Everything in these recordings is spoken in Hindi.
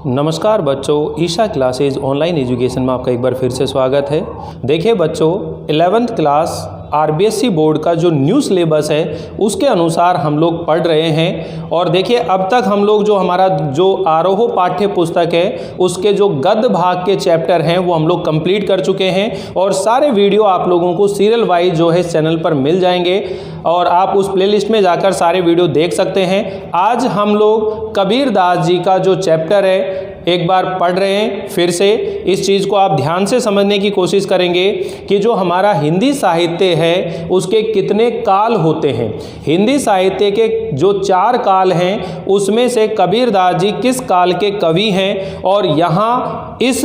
नमस्कार बच्चों, ईशा क्लासेज ऑनलाइन एजुकेशन में आपका एक बार फिर से स्वागत है। देखिए बच्चों, 11th क्लास आरबीएसई बोर्ड का जो न्यू सिलेबस है उसके अनुसार हम लोग पढ़ रहे हैं। और देखिए अब तक हम लोग हमारा जो आरोह पाठ्य पुस्तक है उसके जो गद्य भाग के चैप्टर हैं वो हम लोग कंप्लीट कर चुके हैं। और सारे वीडियो आप लोगों को सीरियल वाइज जो है चैनल पर मिल जाएंगे और आप उस प्लेलिस्ट में जाकर सारे वीडियो देख सकते हैं। आज हम लोग कबीर दास जी का जो चैप्टर है एक बार पढ़ रहे हैं। फिर से इस चीज़ को आप ध्यान से समझने की कोशिश करेंगे कि जो हमारा हिंदी साहित्य है उसके कितने काल होते हैं। हिंदी साहित्य के जो 4 काल हैं उसमें से कबीर दास जी किस काल के कवि हैं, और यहाँ इस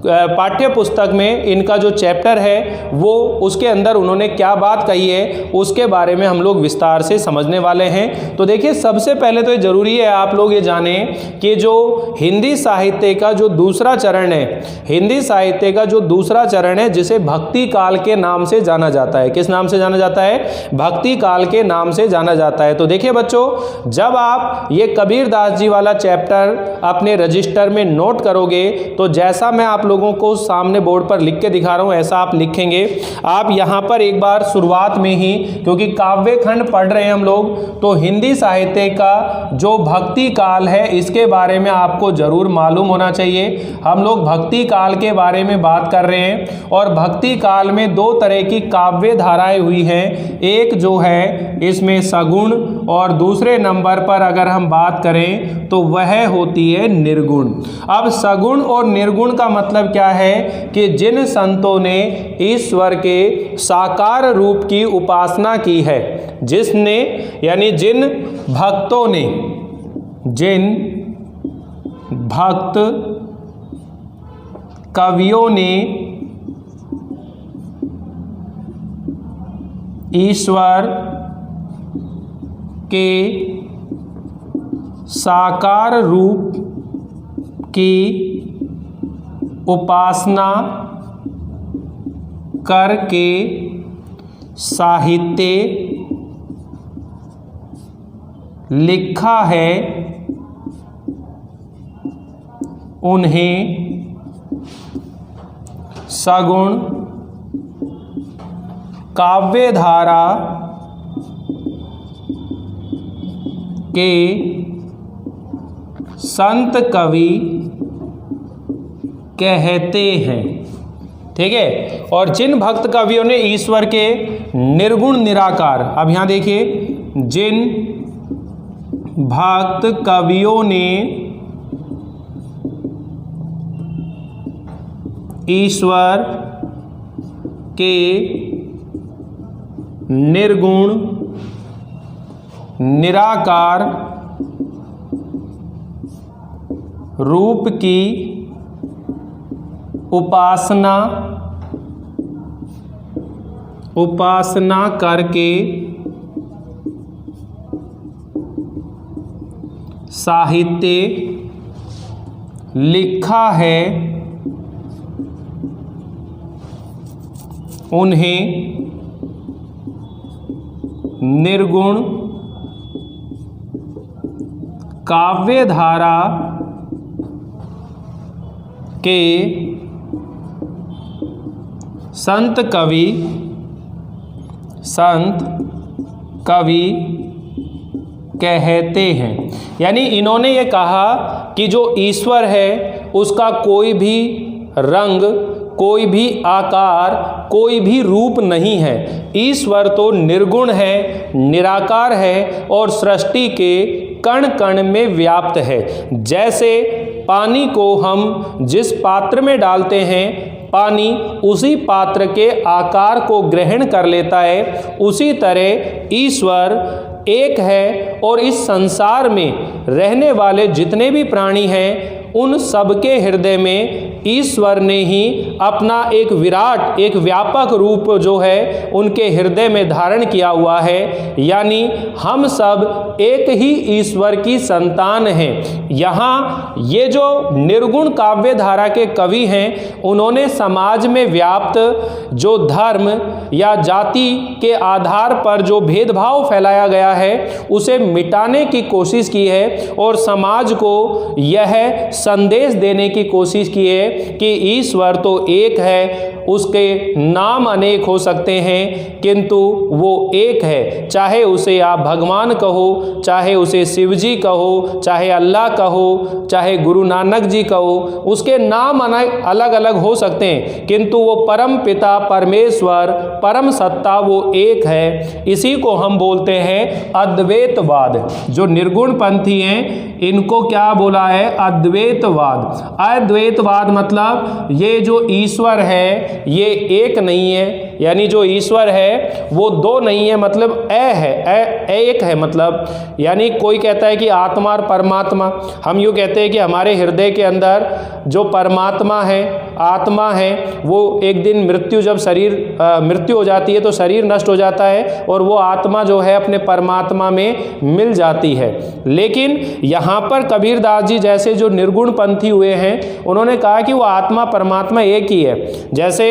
पाठ्य पुस्तक में इनका जो चैप्टर है वो उसके अंदर उन्होंने क्या बात कही है उसके बारे में हम लोग विस्तार से समझने वाले हैं। तो देखिए सबसे पहले तो ये ज़रूरी है आप लोग ये जानें कि जो हिंदी साहित्य का जो दूसरा चरण है, हिंदी साहित्य का जो दूसरा चरण है जिसे भक्ति काल के नाम से जाना जाता है। किस नाम से जाना जाता है? भक्ति काल के नाम से जाना जाता है। तो देखिए बच्चों, जब आप ये कबीर दास जी वाला चैप्टर अपने रजिस्टर में नोट करोगे तो जैसा मैं आप लोगों को सामने बोर्ड पर लिख के दिखा रहा हूं ऐसा आप लिखेंगे। आप यहां पर एक बार शुरुआत में ही, क्योंकि काव्य खंड पढ़ रहे हैं हम लोग, तो हिंदी साहित्य का जो भक्ति काल है इसके बारे में आपको जरूर मालूम होना चाहिए। हम लोग भक्ति काल के बारे में बात कर रहे हैं और भक्ति काल में 2 तरह की काव्य धाराएं हुई हैं। एक जो है इसमें सगुण, और दूसरे नंबर पर अगर हम बात करें तो वह होती है निर्गुण। अब सगुण और निर्गुण का मतलब क्या है कि जिन संतों ने ईश्वर के साकार रूप की उपासना की है, जिसने यानी जिन भक्तों ने, जिन भक्त कवियों ने ईश्वर के साकार रूप की उपासना करके साहित्य लिखा है, उन्हें सगुण काव्य धारा के संत कवि कहते हैं। ठीक है। और जिन भक्त कवियों ने ईश्वर के निर्गुण निराकार, अब यहां देखिए, जिन भक्त कवियों ने ईश्वर के निर्गुण निराकार रूप की उपासना करके साहित्य लिखा है, उन्हें निर्गुण काव्य धारा के संत कवि कहते हैं। यानी इन्होंने ये कहा कि जो ईश्वर है उसका कोई भी रंग, कोई भी आकार, कोई भी रूप नहीं है। ईश्वर तो निर्गुण है, निराकार है और सृष्टि के कण कण में व्याप्त है। जैसे पानी को हम जिस पात्र में डालते हैं, पानी उसी पात्र के आकार को ग्रहण कर लेता है, उसी तरह ईश्वर एक है और इस संसार में रहने वाले जितने भी प्राणी हैं उन सबके हृदय में ईश्वर ने ही अपना एक विराट, एक व्यापक रूप जो है उनके हृदय में धारण किया हुआ है। यानी हम सब एक ही ईश्वर की संतान हैं। यहाँ ये जो निर्गुण काव्य धारा के कवि हैं, उन्होंने समाज में व्याप्त जो धर्म या जाति के आधार पर जो भेदभाव फैलाया गया है उसे मिटाने की कोशिश की है और समाज को यह संदेश देने की कोशिश की है कि ईश्वर तो एक है, उसके नाम अनेक हो सकते हैं किंतु वो एक है। चाहे उसे आप भगवान कहो, चाहे उसे शिव जी कहो, चाहे अल्लाह कहो, चाहे गुरु नानक जी कहो, उसके नाम अलग अलग हो सकते हैं किंतु वो परम पिता परमेश्वर परम सत्ता वो एक है। इसी को हम बोलते हैं अद्वैतवाद। जो निर्गुण पंथी हैं इनको क्या बोला है? अद्वैतवाद। अद्वैतवाद मतलब ये जो ईश्वर है ये एक नहीं है, यानी जो ईश्वर है वो दो नहीं है, मतलब एक है। मतलब यानी कोई कहता है कि आत्मा और परमात्मा, हम यूँ कहते हैं कि हमारे हृदय के अंदर जो परमात्मा है, आत्मा है, वो एक दिन जब मृत्यु हो जाती है तो शरीर नष्ट हो जाता है और वो आत्मा जो है अपने परमात्मा में मिल जाती है। लेकिन यहाँ पर कबीरदास जी जैसे जो निर्गुण पंथी हुए हैं उन्होंने कहा कि वो आत्मा परमात्मा एक ही है। जैसे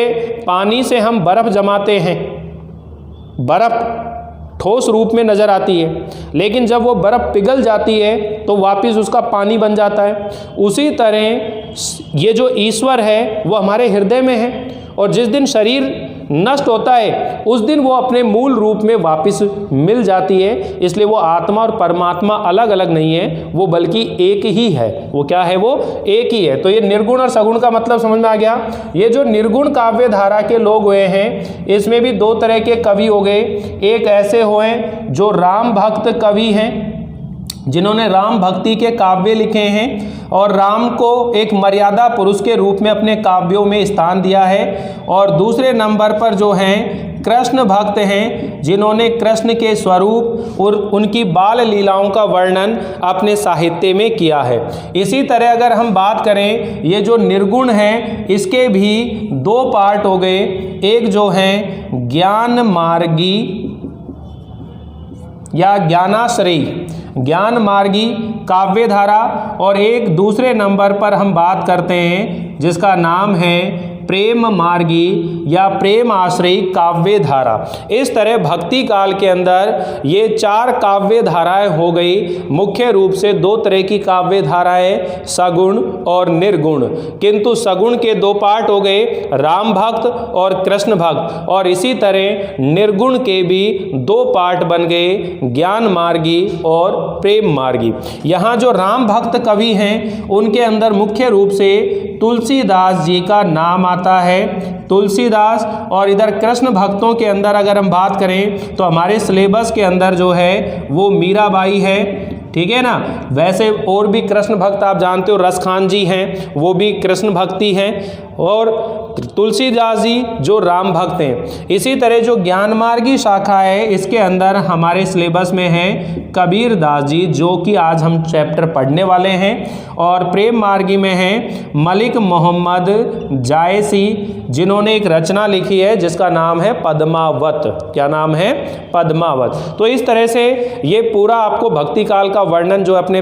पानी से हम बर्फ़ जमाते हैं, बर्फ़ ठोस रूप में नज़र आती है, लेकिन जब वो बर्फ़ पिघल जाती है तो वापस उसका पानी बन जाता है। उसी तरह ये जो ईश्वर है वो हमारे हृदय में है और जिस दिन शरीर नष्ट होता है उस दिन वो अपने मूल रूप में वापस मिल जाती है। इसलिए वो आत्मा और परमात्मा अलग अलग नहीं है, वो बल्कि एक ही है। वो क्या है? वो एक ही है। तो ये निर्गुण और सगुण का मतलब समझ में आ गया। ये जो निर्गुण काव्य धारा के लोग हुए हैं इसमें भी दो तरह के कवि हो गए। एक ऐसे हुए जो राम भक्त कवि हैं जिन्होंने राम भक्ति के काव्य लिखे हैं और राम को एक मर्यादा पुरुष के रूप में अपने काव्यों में स्थान दिया है। और दूसरे नंबर पर जो हैं कृष्ण भक्त हैं जिन्होंने कृष्ण के स्वरूप और उनकी बाल लीलाओं का वर्णन अपने साहित्य में किया है। इसी तरह अगर हम बात करें ये जो निर्गुण हैं इसके भी दो पार्ट हो गए। एक जो हैं ज्ञान मार्गी या ज्ञान मार्गी काव्य धारा, और एक दूसरे नंबर पर हम बात करते हैं जिसका नाम है प्रेम मार्गी या प्रेम आश्रयी काव्य धारा। इस तरह भक्ति काल के अंदर ये चार काव्य धाराएं हो गई। मुख्य रूप से दो तरह की काव्य धाराएं, सगुण और निर्गुण। किंतु सगुण के दो पार्ट हो गए, राम भक्त और कृष्ण भक्त, और इसी तरह निर्गुण के भी दो पार्ट बन गए, ज्ञान मार्गी और प्रेम मार्गी। यहाँ जो राम भक्त कवि हैं उनके अंदर मुख्य रूप से तुलसीदास जी का नाम आता है, तुलसीदास। और इधर कृष्ण भक्तों के अंदर अगर हम बात करें तो हमारे सिलेबस के अंदर जो है वो मीराबाई है, ठीक है ना। वैसे और भी कृष्ण भक्त आप जानते हो, रसखान जी हैं, वो भी कृष्ण भक्ति हैं, और तुलसीदास जी जो राम भक्त हैं। इसी तरह जो ज्ञान मार्गी शाखा है इसके अंदर हमारे सिलेबस में है कबीरदास जी जो कि आज हम चैप्टर पढ़ने वाले हैं, और प्रेम मार्गी में है मलिक मोहम्मद जायसी जिन्होंने एक रचना लिखी है जिसका नाम है पद्मावत। क्या नाम है? पद्मावत। तो इस तरह से ये पूरा आपको भक्ति काल का वर्णन जो अपने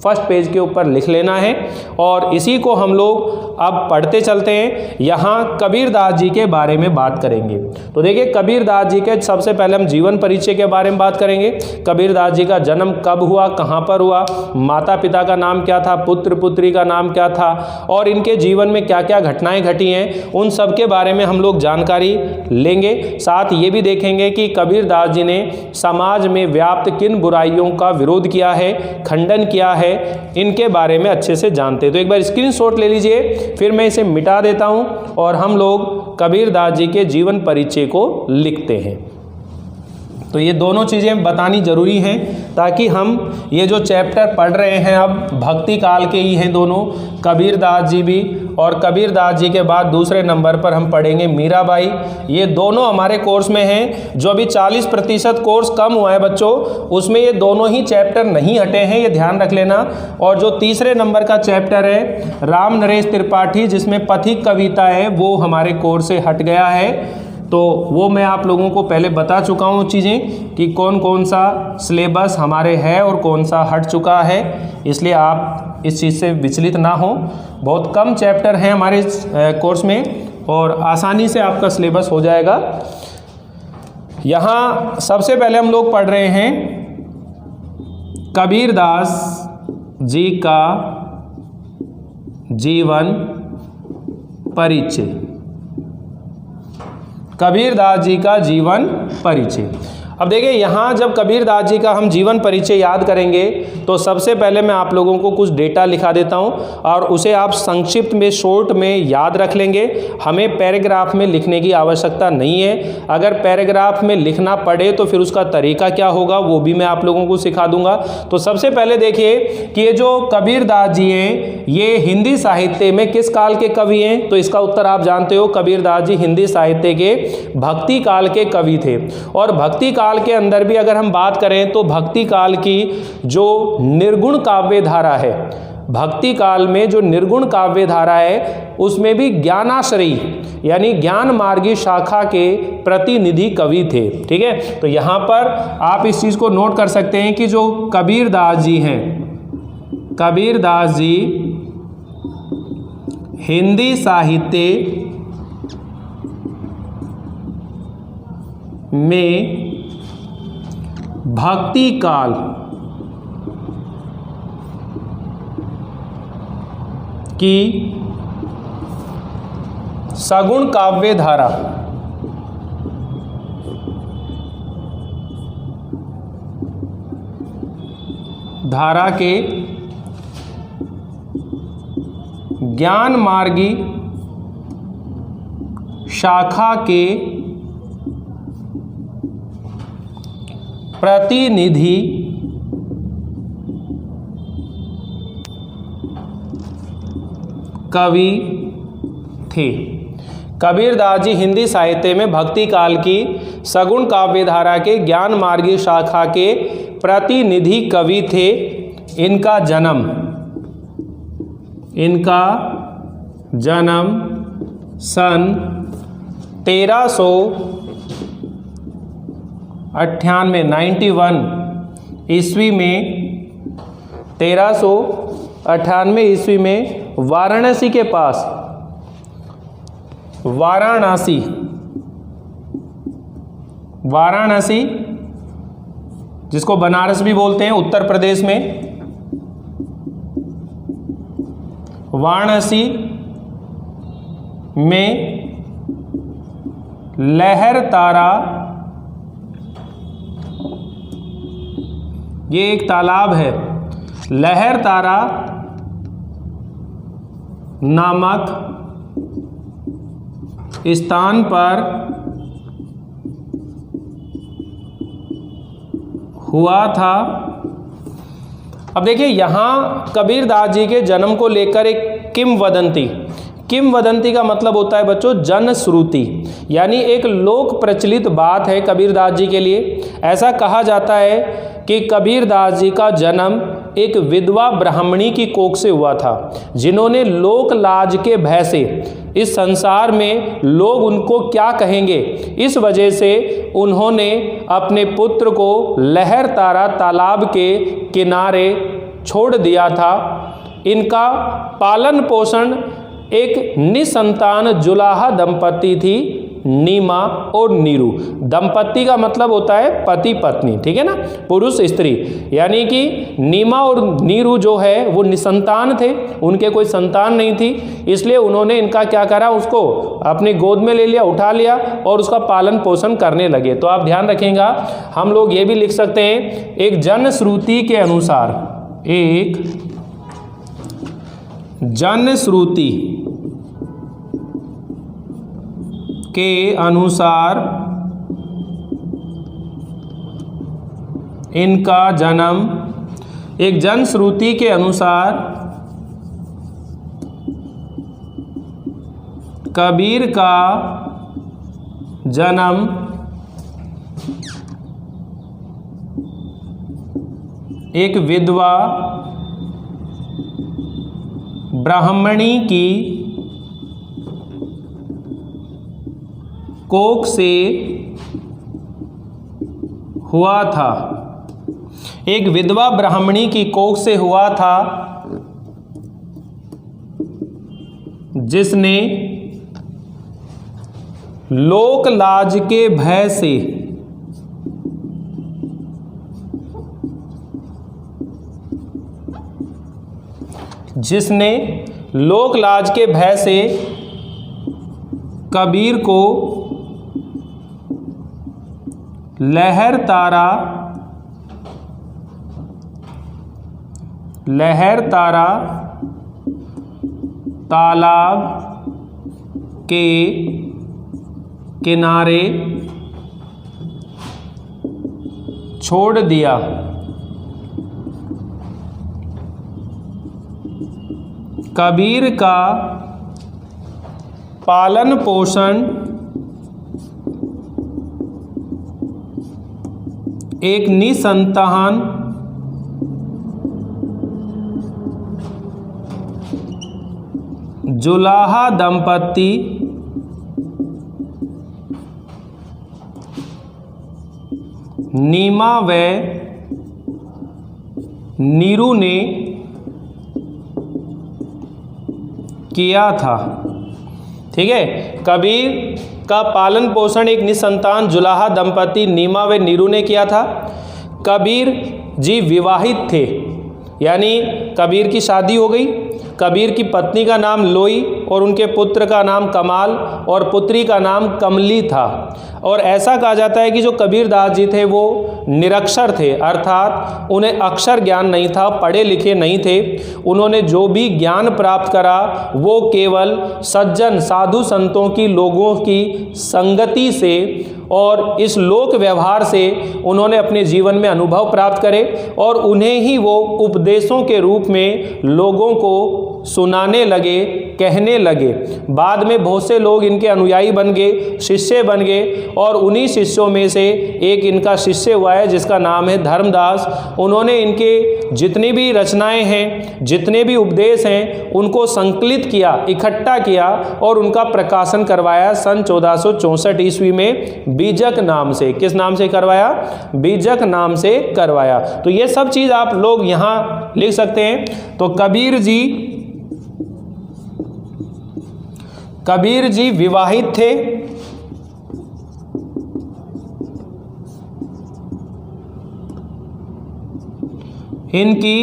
फर्स्ट पेज के ऊपर लिख लेना है, और इसी को हम लोग अब पढ़ते चलते हैं। यहाँ कबीरदास जी के बारे में बात करेंगे। तो देखिए कबीरदास जी के सबसे पहले हम जीवन परिचय के बारे में बात करेंगे। कबीरदास जी का जन्म कब हुआ, कहाँ पर हुआ, माता पिता का नाम क्या था, पुत्र पुत्री का नाम क्या था, और इनके जीवन में क्या क्या घटनाएं घटी हैं, उन सब के बारे में हम लोग जानकारी लेंगे। साथ ये भी देखेंगे कि कबीरदास जी ने समाज में व्याप्त किन बुराइयों का विरोध किया है, खंडन किया है, इनके बारे में अच्छे से जानते हैं। तो एक बार स्क्रीनशॉट ले लीजिए, फिर मैं इसे मिटा देता हूं और हम लोग कबीरदास जी के जीवन परिचय को लिखते हैं। तो ये दोनों चीज़ें बतानी ज़रूरी हैं ताकि हम ये जो चैप्टर पढ़ रहे हैं अब भक्ति काल के ही हैं दोनों, कबीरदास जी भी, और कबीरदास जी के बाद दूसरे नंबर पर हम पढ़ेंगे मीराबाई। ये दोनों हमारे कोर्स में हैं। जो अभी 40% कोर्स कम हुआ है बच्चों, उसमें ये दोनों ही चैप्टर नहीं हटे हैं, ये ध्यान रख लेना। और जो तीसरे नंबर का चैप्टर है राम नरेश त्रिपाठी, जिसमें पथिक कविता है, वो हमारे कोर्स से हट गया है। तो वो मैं आप लोगों को पहले बता चुका हूँ चीज़ें कि कौन कौन सा सिलेबस हमारे है और कौन सा हट चुका है, इसलिए आप इस चीज़ से विचलित ना हो। बहुत कम चैप्टर हैं हमारे इस कोर्स में और आसानी से आपका सिलेबस हो जाएगा। यहाँ सबसे पहले हम लोग पढ़ रहे हैं कबीरदास जी का जीवन परिचय। कबीरदास जी का जीवन परिचय। अब देखिए, यहाँ जब कबीरदास जी का हम जीवन परिचय याद करेंगे तो सबसे पहले मैं आप लोगों को कुछ डेटा लिखा देता हूँ और उसे आप संक्षिप्त में, शॉर्ट में याद रख लेंगे। हमें पैराग्राफ में लिखने की आवश्यकता नहीं है। अगर पैराग्राफ में लिखना पड़े तो फिर उसका तरीका क्या होगा वो भी मैं आप लोगों को सिखा दूंगा। तो सबसे पहले देखिए कि ये जो कबीरदास जी हैं ये हिंदी साहित्य में किस काल के कवि हैं, तो इसका उत्तर आप जानते हो, कबीरदास जी हिंदी साहित्य के भक्ति काल के कवि थे। और भक्ति काल के अंदर भी अगर हम बात करें तो भक्ति काल की जो निर्गुण काव्य धारा है, भक्ति काल में जो निर्गुण काव्य धारा है उसमें भी ज्ञानाश्रयी यानी ज्ञान मार्गी शाखा के प्रतिनिधि कवि थे। ठीक है, तो यहां पर आप इस चीज को नोट कर सकते हैं कि जो कबीरदास जी हैं, कबीरदास जी हिंदी साहित्य में भक्ति काल की सगुण काव्य धारा के ज्ञान मार्गी शाखा के प्रतिनिधि कवि थे। कबीरदास जी हिंदी साहित्य में भक्ति काल की सगुण काव्य धारा के ज्ञान मार्गी शाखा के प्रतिनिधि कवि थे। इनका जन्म सन 1398 ईस्वी में 1398 ईस्वी में वाराणसी के पास, वाराणसी जिसको बनारस भी बोलते हैं उत्तर प्रदेश में, वाराणसी में लहर तारा, ये एक तालाब है, लहर तारा नामक स्थान पर हुआ था। अब देखिए यहाँ कबीरदास जी के जन्म को लेकर एक किंवदंती का मतलब होता है बच्चों जनश्रुति, यानी एक लोक प्रचलित बात है कबीरदास जी के लिए। ऐसा कहा जाता है कि कबीरदास जी का जन्म एक विधवा ब्राह्मणी की कोख से हुआ था, जिन्होंने लोक लाज के भय से इस संसार में लोग उनको क्या कहेंगे, इस वजह से उन्होंने अपने पुत्र को लहर तारा तालाब के किनारे छोड़ दिया था। इनका पालन पोषण एक निसंतान जुलाहा दंपति थी, नीमा और नीरू। दंपति का मतलब होता है पति पत्नी, ठीक है ना, पुरुष स्त्री, यानी कि नीमा और नीरू जो है वो निसंतान थे, उनके कोई संतान नहीं थी, इसलिए उन्होंने इनका क्या करा, उसको अपनी गोद में ले लिया, उठा लिया और उसका पालन पोषण करने लगे। तो आप ध्यान रखिएगा, हम लोग ये भी लिख सकते हैं एक जनश्रुति के अनुसार, एक जनश्रुति के अनुसार इनका जन्म एक जनश्रुति के अनुसार कबीर का जन्म एक विधवा ब्राह्मणी की कोख से हुआ था। एक विधवा ब्राह्मणी की कोख से हुआ था जिसने लोक लाज के भय से कबीर को लहर तारा तालाब के किनारे छोड़ दिया। कबीर का पालन पोषण एक निसंतान जुलाहा दंपति नीमा व नीरू ने किया था। ठीक है, कबीर का पालन पोषण एक निसंतान जुलाहा दंपति नीमा व नीरू ने किया था। कबीर जी विवाहित थे, यानी कबीर की शादी हो गई। कबीर की पत्नी का नाम लोई और उनके पुत्र का नाम कमाल और पुत्री का नाम कमली था। और ऐसा कहा जाता है कि जो कबीर दास जी थे वो निरक्षर थे, अर्थात उन्हें अक्षर ज्ञान नहीं था, पढ़े लिखे नहीं थे। उन्होंने जो भी ज्ञान प्राप्त करा वो केवल सज्जन साधु संतों की लोगों की संगति से और इस लोक व्यवहार से उन्होंने अपने जीवन में अनुभव प्राप्त करे और उन्हें ही वो उपदेशों के रूप में लोगों को सुनाने लगे, कहने लगे। बाद में बहुत से लोग इनके अनुयायी बन गए, शिष्य बन गए और उन्हीं शिष्यों में से एक इनका शिष्य हुआ है जिसका नाम है धर्मदास। उन्होंने इनके जितनी भी रचनाएं हैं, जितने भी उपदेश हैं, उनको संकलित किया, इकट्ठा किया और उनका प्रकाशन करवाया सन 1464 ईस्वी में बीजक नाम से। किस नाम से करवाया? बीजक नाम से करवाया। तो ये सब चीज़ आप लोग यहाँ लिख सकते हैं। तो कबीर जी विवाहित थे। इनकी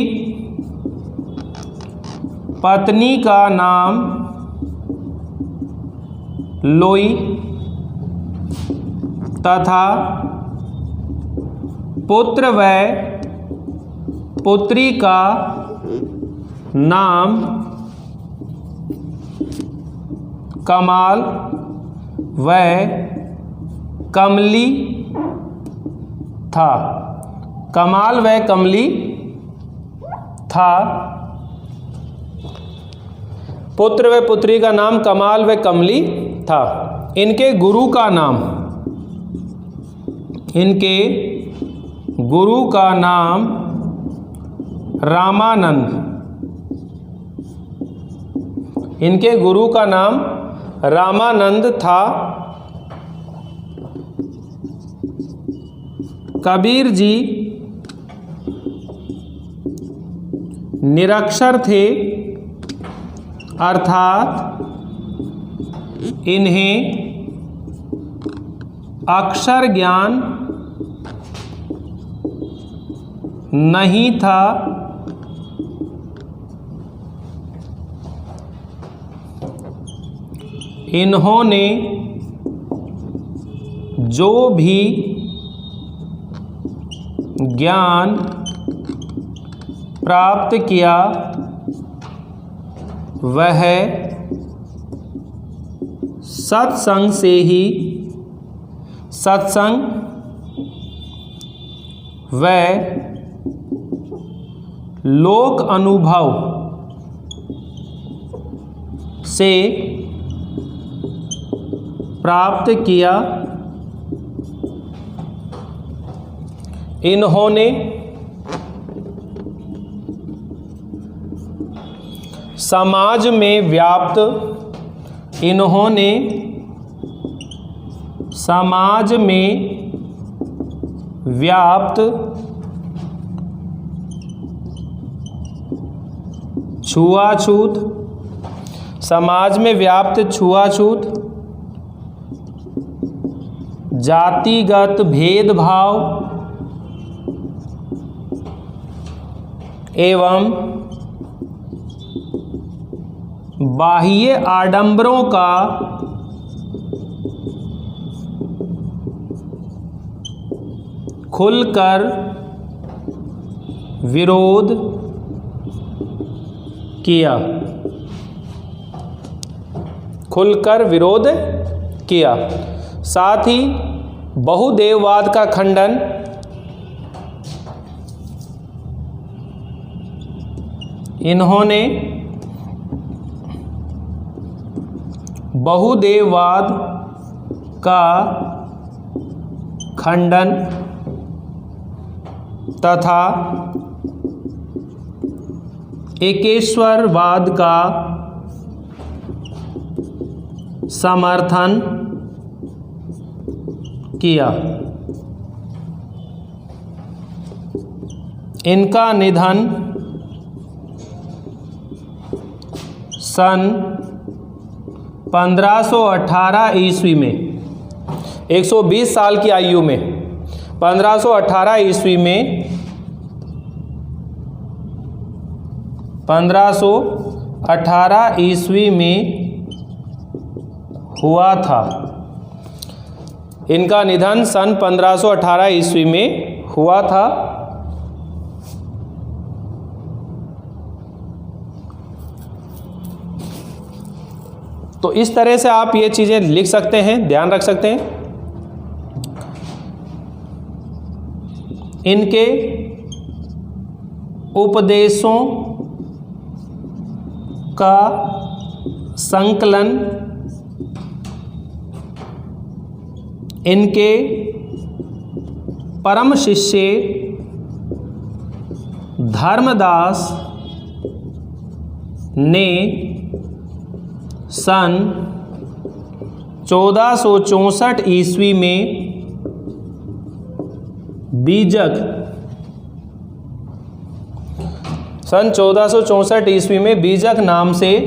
पत्नी का नाम लोई तथा पुत्र व पुत्री का नाम कमाल व कमली था। कमाल व कमली था। पुत्र व पुत्री का नाम कमाल व कमली था। इनके गुरु का नाम रामानंद। इनके गुरु का नाम रामानंद था। कबीर जी निरक्षर थे, अर्थात इन्हें अक्षर ज्ञान नहीं था। इन्होंने जो भी ज्ञान प्राप्त किया वह सत्संग व लोक अनुभव से प्राप्त किया। इन्होंने समाज में व्याप्त छुआछूत, जातिगत भेदभाव एवं बाह्य आडंबरों का खुलकर विरोध किया। साथ ही बहुदेववाद का खंडन, इन्होंने बहुदेववाद का खंडन तथा एकेश्वरवाद का समर्थन किया। इनका निधन सन 1518 ईस्वी में, 120 साल की आयु में, 1518 ईस्वी में हुआ था। इनका निधन सन 1518 ईस्वी में हुआ था। तो इस तरह से आप ये चीज़ें लिख सकते हैं, ध्यान रख सकते हैं। इनके उपदेशों का संकलन इनके परम शिष्य धर्मदास ने सन 1464 ईस्वी में बीजक नाम से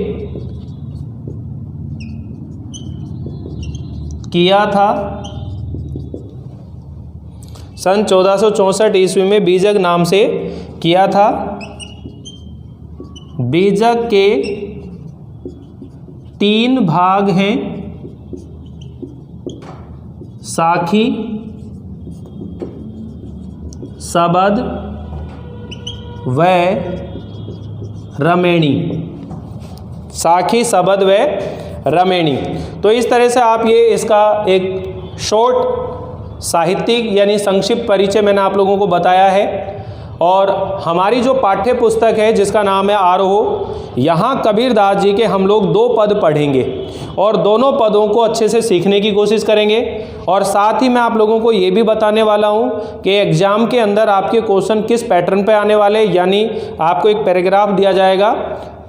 किया था। सन 1464 ईस्वी में बीजक नाम से किया था। बीजक के 3 भाग हैं, साखी, सबद व रमेणी। साखी, सबद व रमेणी। तो इस तरह से आप ये इसका एक शॉर्ट साहित्यिक यानी संक्षिप्त परिचय मैंने आप लोगों को बताया है। और हमारी जो पाठ्य पुस्तक है जिसका नाम है आरोह, यहाँ कबीरदास जी के हम लोग 2 पद पढ़ेंगे और दोनों पदों को अच्छे से सीखने की कोशिश करेंगे। और साथ ही मैं आप लोगों को ये भी बताने वाला हूँ कि एग्ज़ाम के अंदर आपके क्वेश्चन किस पैटर्न पे आने वाले, यानी आपको एक पैराग्राफ दिया जाएगा,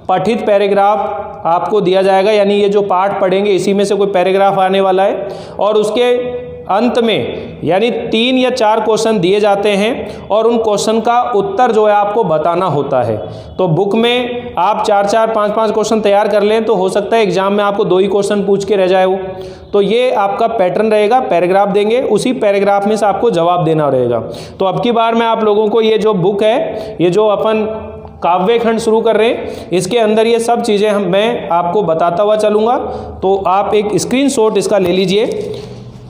पठित पैराग्राफ आपको दिया जाएगा, यानी ये जो पाठ पढ़ेंगे इसी में से कोई पैराग्राफ आने वाला है। और उसके अंत में यानी 3 या 4 क्वेश्चन दिए जाते हैं और उन क्वेश्चन का उत्तर जो है आपको बताना होता है। तो बुक में आप 4-4, 5-5 क्वेश्चन तैयार कर लें तो हो सकता है एग्जाम में आपको 2 ही क्वेश्चन पूछ के रह जाए वो। तो ये आपका पैटर्न रहेगा, पैराग्राफ देंगे, उसी पैराग्राफ में से आपको जवाब देना रहेगा। तो अब की बार मैं आप लोगों को ये जो बुक है, ये जो अपन काव्य खंड शुरू कर रहे हैं, इसके अंदर ये सब चीज़ें मैं आपको बताता हुआ चलूँगा। तो आप एक स्क्रीनशॉट इसका ले लीजिए।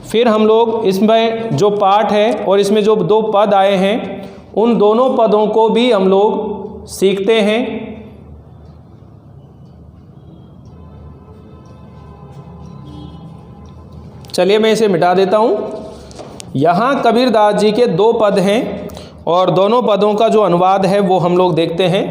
फिर हम लोग इसमें जो पाठ है और इसमें जो 2 पद आए हैं उन दोनों पदों को भी हम लोग सीखते हैं। चलिए मैं इसे मिटा देता हूँ। यहाँ कबीरदास जी के 2 पद हैं और दोनों पदों का जो अनुवाद है वो हम लोग देखते हैं।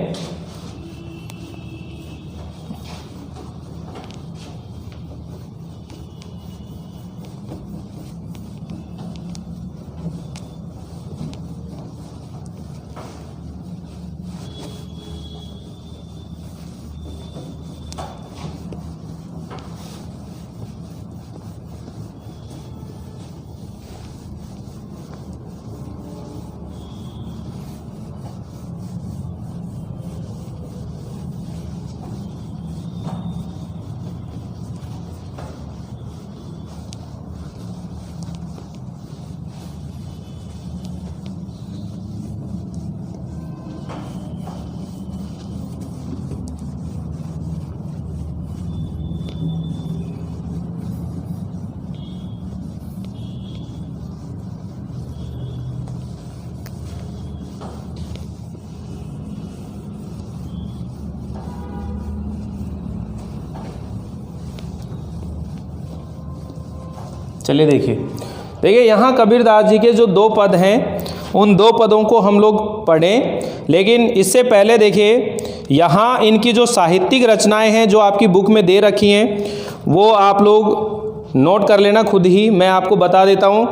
चलिए देखिए यहाँ कबीरदास जी के जो दो पद हैं उन दो पदों को हम लोग पढ़ें, लेकिन इससे पहले देखिए यहाँ इनकी जो साहित्यिक रचनाएं हैं जो आपकी बुक में दे रखी हैं वो आप लोग नोट कर लेना खुद ही। मैं आपको बता देता हूँ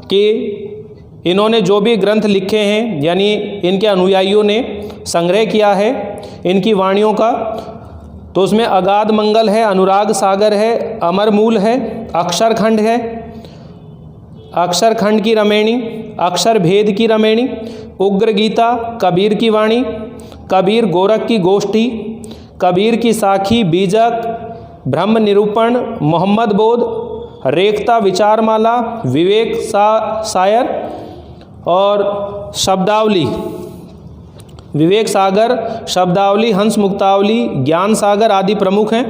कि इन्होंने जो भी ग्रंथ लिखे हैं यानी इनके अनुयायियों ने संग्रह किया है इनकी वाणियों का, तो उसमें अगाध मंगल है, अनुराग सागर है, अमर मूल है, अक्षरखंड है, अक्षरखंड की रमेणी, अक्षर भेद की रमेणी, उग्र गीता, कबीर की वाणी, कबीर गोरख की गोष्ठी, कबीर की साखी, बीजक, ब्रह्म निरूपण, मोहम्मद बोध, रेखता विचारमाला, विवेक सायर और शब्दावली, विवेक सागर, शब्दावली, हंस मुक्तावली, ज्ञान सागर आदि प्रमुख हैं।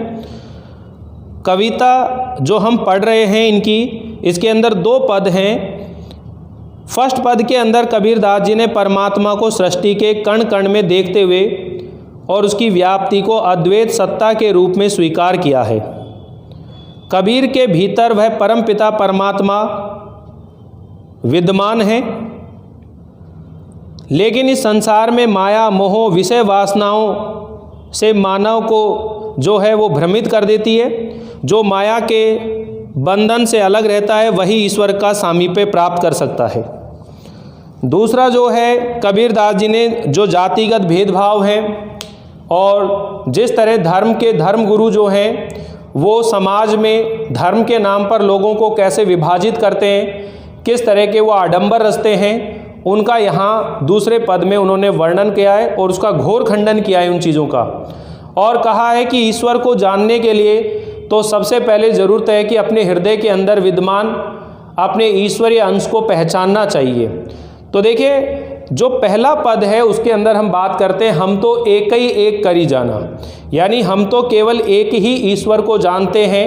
कविता जो हम पढ़ रहे हैं इनकी, इसके अंदर दो पद हैं। फर्स्ट पद के अंदर कबीरदास जी ने परमात्मा को सृष्टि के कण कण में देखते हुए और उसकी व्याप्ति को अद्वैत सत्ता के रूप में स्वीकार किया है। कबीर के भीतर वह परम पिता परमात्मा विद्यमान है, लेकिन इस संसार में माया, मोह, विषय वासनाओं से मानव को जो है वो भ्रमित कर देती है। जो माया के बंधन से अलग रहता है वही ईश्वर का सामीप्य प्राप्त कर सकता है। दूसरा जो है कबीरदास जी ने जो जातिगत भेदभाव है और जिस तरह धर्म के धर्म गुरु जो हैं वो समाज में धर्म के नाम पर लोगों को कैसे विभाजित करते हैं, किस तरह के वो आडंबर रचते हैं, उनका यहाँ दूसरे पद में उन्होंने वर्णन किया है और उसका घोर खंडन किया है उन चीज़ों का। और कहा है कि ईश्वर को जानने के लिए तो सबसे पहले ज़रूरत है कि अपने हृदय के अंदर विद्यमान अपने ईश्वरीय अंश को पहचानना चाहिए। तो देखिए जो पहला पद है उसके अंदर हम बात करते हैं हम तो एक ही एक करी जाना, यानी हम तो केवल एक ही ईश्वर को जानते हैं,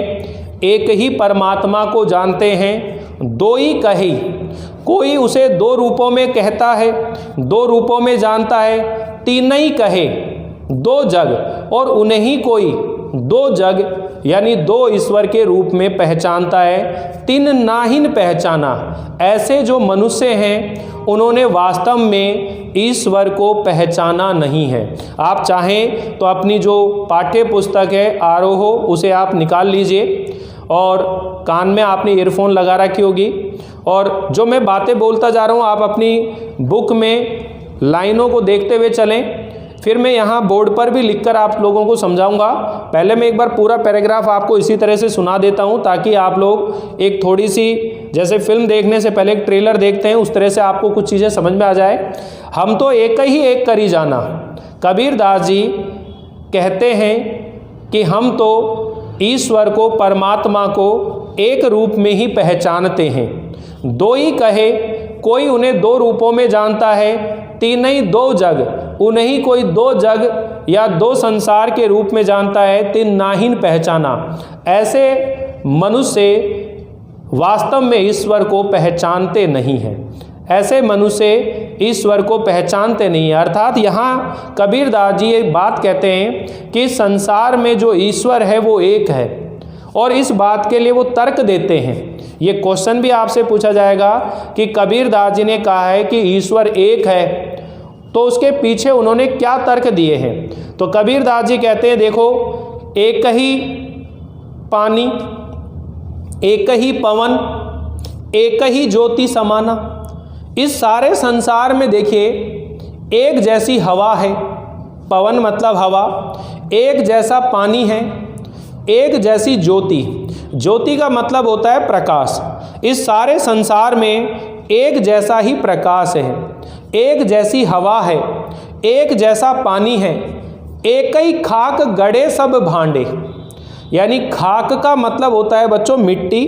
एक ही परमात्मा को जानते हैं, दो ही कही। कोई उसे दो रूपों में कहता है, दो रूपों में जानता है, तीन ही कहे, दो जग, और उन्हें ही कोई दो जग यानी दो ईश्वर के रूप में पहचानता है, तीन नाहिन पहचाना। ऐसे जो मनुष्य हैं उन्होंने वास्तव में ईश्वर को पहचाना नहीं है। आप चाहें तो अपनी जो पाठ्य पुस्तक है आरोहो उसे आप निकाल लीजिए और कान में आपने ईयरफोन लगा रखी होगी और जो मैं बातें बोलता जा रहा हूँ आप अपनी बुक में लाइनों को देखते हुए चलें। फिर मैं यहाँ बोर्ड पर भी लिखकर आप लोगों को समझाऊंगा। पहले मैं एक बार पूरा पैराग्राफ आपको इसी तरह से सुना देता हूँ ताकि आप लोग एक थोड़ी सी जैसे फिल्म देखने से पहले एक ट्रेलर देखते हैं उस तरह से आपको कुछ चीज़ें समझ में आ जाए। हम तो एक ही एक करी जाना। कबीरदास जी कहते हैं कि हम तो ईश्वर को परमात्मा को एक रूप में ही पहचानते हैं, दो ही कहे कोई उन्हें दो रूपों में जानता है, तीन ही दो जग, उन्हें ही कोई दो जग या दो संसार के रूप में जानता है, तीन नाहीन पहचाना। ऐसे मनुष्य वास्तव में ईश्वर को पहचानते नहीं हैं, ऐसे मनुष्य ईश्वर को पहचानते नहीं हैं। अर्थात यहाँ कबीरदास जी एक बात कहते हैं कि संसार में जो ईश्वर है वो एक है और इस बात के लिए वो तर्क देते हैं ये क्वेश्चन भी आपसे पूछा जाएगा कि कबीरदास जी ने कहा है कि ईश्वर एक है, तो उसके पीछे उन्होंने क्या तर्क दिए हैं। तो कबीरदास जी कहते हैं देखो, एक ही पानी, एक ही पवन, एक ही ज्योति समाना। इस सारे संसार में देखिए एक जैसी हवा है, पवन मतलब हवा, एक जैसा पानी है, एक जैसी ज्योति, ज्योति का मतलब होता है प्रकाश। इस सारे संसार में एक जैसा ही प्रकाश है, एक जैसी हवा है, एक जैसा पानी है, एक ही खाक गड़े सब भांडे। यानी खाक का मतलब होता है बच्चों मिट्टी,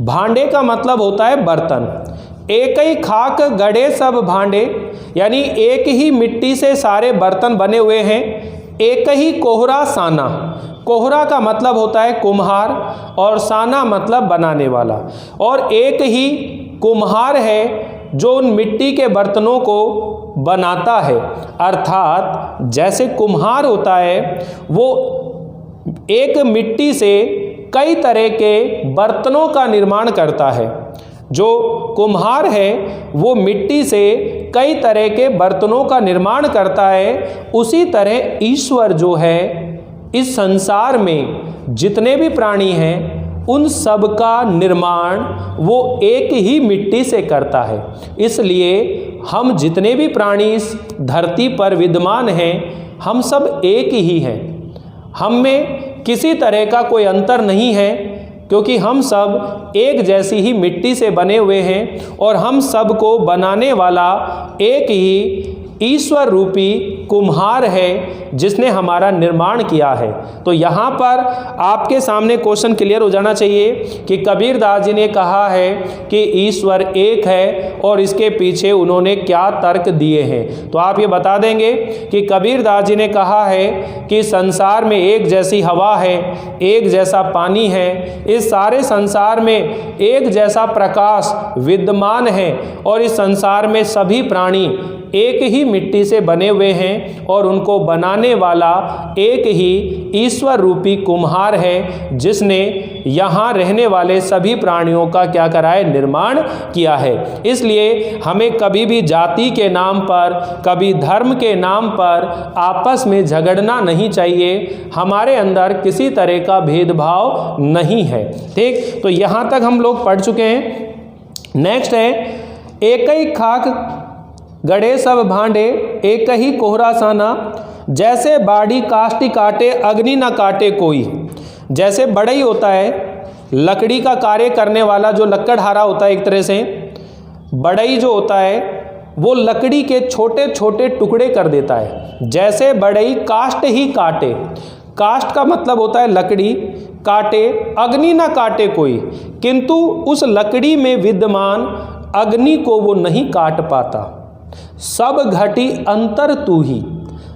भांडे का मतलब होता है बर्तन। एक ही खाक गड़े सब भांडे, यानी एक ही मिट्टी से सारे बर्तन बने हुए हैं। एक ही कोहरा साना, कोहरा का मतलब होता है कुम्हार और साना मतलब बनाने वाला। और एक ही कुम्हार है जो उन मिट्टी के बर्तनों को बनाता है। अर्थात जैसे कुम्हार होता है वो एक मिट्टी से कई तरह के बर्तनों का निर्माण करता है। जो कुम्हार है वो मिट्टी से कई तरह के बर्तनों का निर्माण करता है। उसी तरह ईश्वर जो है इस संसार में जितने भी प्राणी हैं उन सब का निर्माण वो एक ही मिट्टी से करता है। इसलिए हम जितने भी प्राणी इस धरती पर विद्यमान हैं हम सब एक ही हैं। हम में किसी तरह का कोई अंतर नहीं है, क्योंकि हम सब एक जैसी ही मिट्टी से बने हुए हैं और हम सब को बनाने वाला एक ही ईश्वर रूपी कुम्हार है जिसने हमारा निर्माण किया है। तो यहाँ पर आपके सामने क्वेश्चन क्लियर हो जाना चाहिए कि कबीरदास जी ने कहा है कि ईश्वर एक है और इसके पीछे उन्होंने क्या तर्क दिए हैं। तो आप ये बता देंगे कि कबीरदास जी ने कहा है कि संसार में एक जैसी हवा है, एक जैसा पानी है, इस सारे संसार में एक जैसा प्रकाश विद्यमान है और इस संसार में सभी प्राणी एक ही मिट्टी से बने हुए हैं और उनको बनाने वाला एक ही ईश्वर रूपी कुम्हार है जिसने यहाँ रहने वाले सभी प्राणियों का क्या करा है, निर्माण किया है। इसलिए हमें कभी भी जाति के नाम पर, कभी धर्म के नाम पर आपस में झगड़ना नहीं चाहिए। हमारे अंदर किसी तरह का भेदभाव नहीं है। ठीक, तो यहाँ तक हम लोग पढ़ चुके हैं। नेक्स्ट है, एक ही खाक गड़े सब भांडे, एक ही कोहरा साना, जैसे बाड़ी काष्टी काटे अग्नि न काटे कोई। जैसे बढ़ई होता है, लकड़ी का कार्य करने वाला जो लकड़हारा होता है, एक तरह से बढ़ई जो होता है वो लकड़ी के छोटे छोटे टुकड़े कर देता है। जैसे बढ़ई काष्ट ही काटे, काष्ट का मतलब होता है लकड़ी, काटे अग्नि न काटे कोई, किंतु उस लकड़ी में विद्यमान अग्नि को वो नहीं काट पाता। सब घटी अंतर तू ही,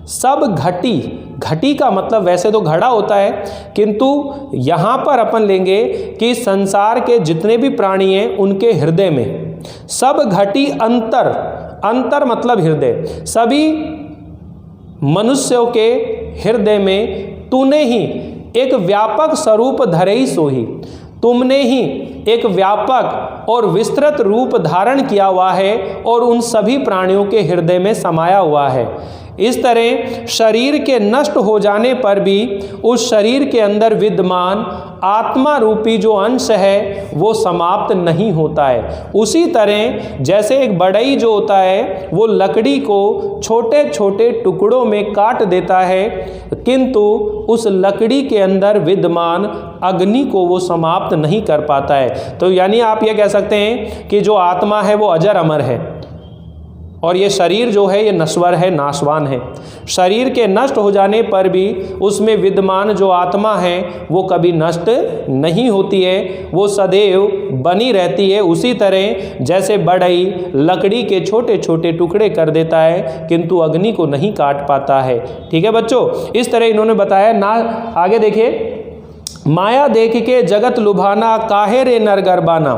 सब घटी, घटी का मतलब वैसे तो घड़ा होता है, किंतु यहाँ पर अपन लेंगे कि संसार के जितने भी प्राणी हैं उनके हृदय में सब घटी अंतर, अंतर मतलब हृदय, सभी मनुष्यों के हृदय में तूने ही एक व्यापक स्वरूप धरे ही सोही, तुमने ही एक व्यापक और विस्तृत रूप धारण किया हुआ है और उन सभी प्राणियों के हृदय में समाया हुआ है। इस तरह शरीर के नष्ट हो जाने पर भी उस शरीर के अंदर विद्यमान आत्मा रूपी जो अंश है वो समाप्त नहीं होता है। उसी तरह जैसे एक बढ़ई जो होता है वो लकड़ी को छोटे छोटे टुकड़ों में काट देता है, किंतु उस लकड़ी के अंदर विद्यमान अग्नि को वो समाप्त नहीं कर पाता है। तो यानी आप ये कह सकते हैं कि जो आत्मा है वो अजर अमर है और ये शरीर जो है ये नश्वर है, नाशवान है। शरीर के नष्ट हो जाने पर भी उसमें विद्यमान जो आत्मा है वो कभी नष्ट नहीं होती है, वो सदैव बनी रहती है। उसी तरह जैसे बढ़ई लकड़ी के छोटे छोटे टुकड़े कर देता है किंतु अग्नि को नहीं काट पाता है। ठीक है बच्चों, इस तरह इन्होंने बताया ना। आगे देखिए, माया देख के जगत लुभाना, काहे रे नर गरबाना।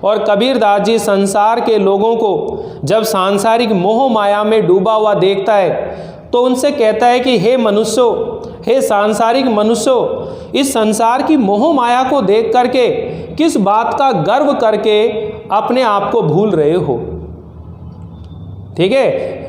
और कबीरदास जी संसार के लोगों को जब सांसारिक मोह माया में डूबा हुआ देखता है तो उनसे कहता है कि हे मनुष्यों, हे सांसारिक मनुष्यों, इस संसार की मोह माया को देख करके किस बात का गर्व करके अपने आप को भूल रहे हो? ठीक है,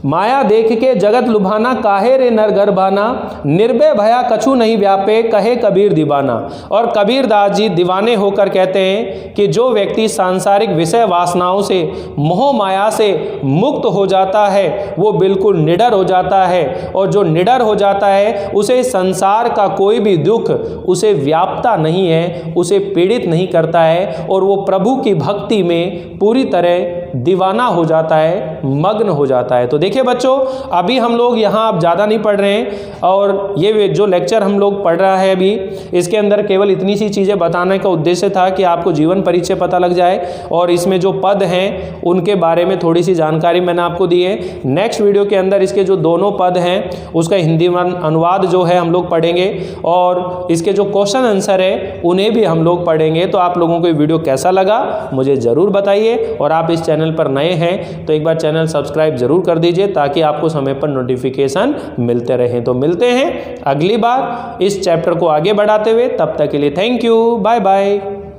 माया देख के जगत लुभाना, काहे रे नर गर्भाना, निर्भय भया कछु नहीं व्यापे, कहे कबीर दीवाना। और कबीर दास जी दीवाने होकर कहते हैं कि जो व्यक्ति सांसारिक विषय वासनाओं से, मोह माया से मुक्त हो जाता है वो बिल्कुल निडर हो जाता है, और जो निडर हो जाता है उसे संसार का कोई भी दुख उसे व्यापता नहीं है, उसे पीड़ित नहीं करता है, और वो प्रभु की भक्ति में पूरी तरह दीवाना हो जाता है, मग्न हो जाता है। तो देखिए बच्चों, अभी हम लोग यहाँ अब ज़्यादा नहीं पढ़ रहे हैं, और ये जो लेक्चर हम लोग पढ़ रहा है अभी, इसके अंदर केवल इतनी सी चीज़ें बताने का उद्देश्य था कि आपको जीवन परिचय पता लग जाए, और इसमें जो पद हैं उनके बारे में थोड़ी सी जानकारी मैंने आपको दी है। नेक्स्ट वीडियो के अंदर इसके जो दोनों पद हैं उसका हिंदी अनुवाद जो है हम लोग पढ़ेंगे, और इसके जो क्वेश्चन आंसर है उन्हें भी हम लोग पढ़ेंगे। तो आप लोगों को ये वीडियो कैसा लगा मुझे ज़रूर बताइए, और आप इस चैनल पर नए हैं तो एक बार चैनल सब्सक्राइब जरूर कर दीजिए ताकि आपको समय पर नोटिफिकेशन मिलते रहें। तो मिलते हैं अगली बार इस चैप्टर को आगे बढ़ाते हुए, तब तक के लिए थैंक यू, बाय बाय।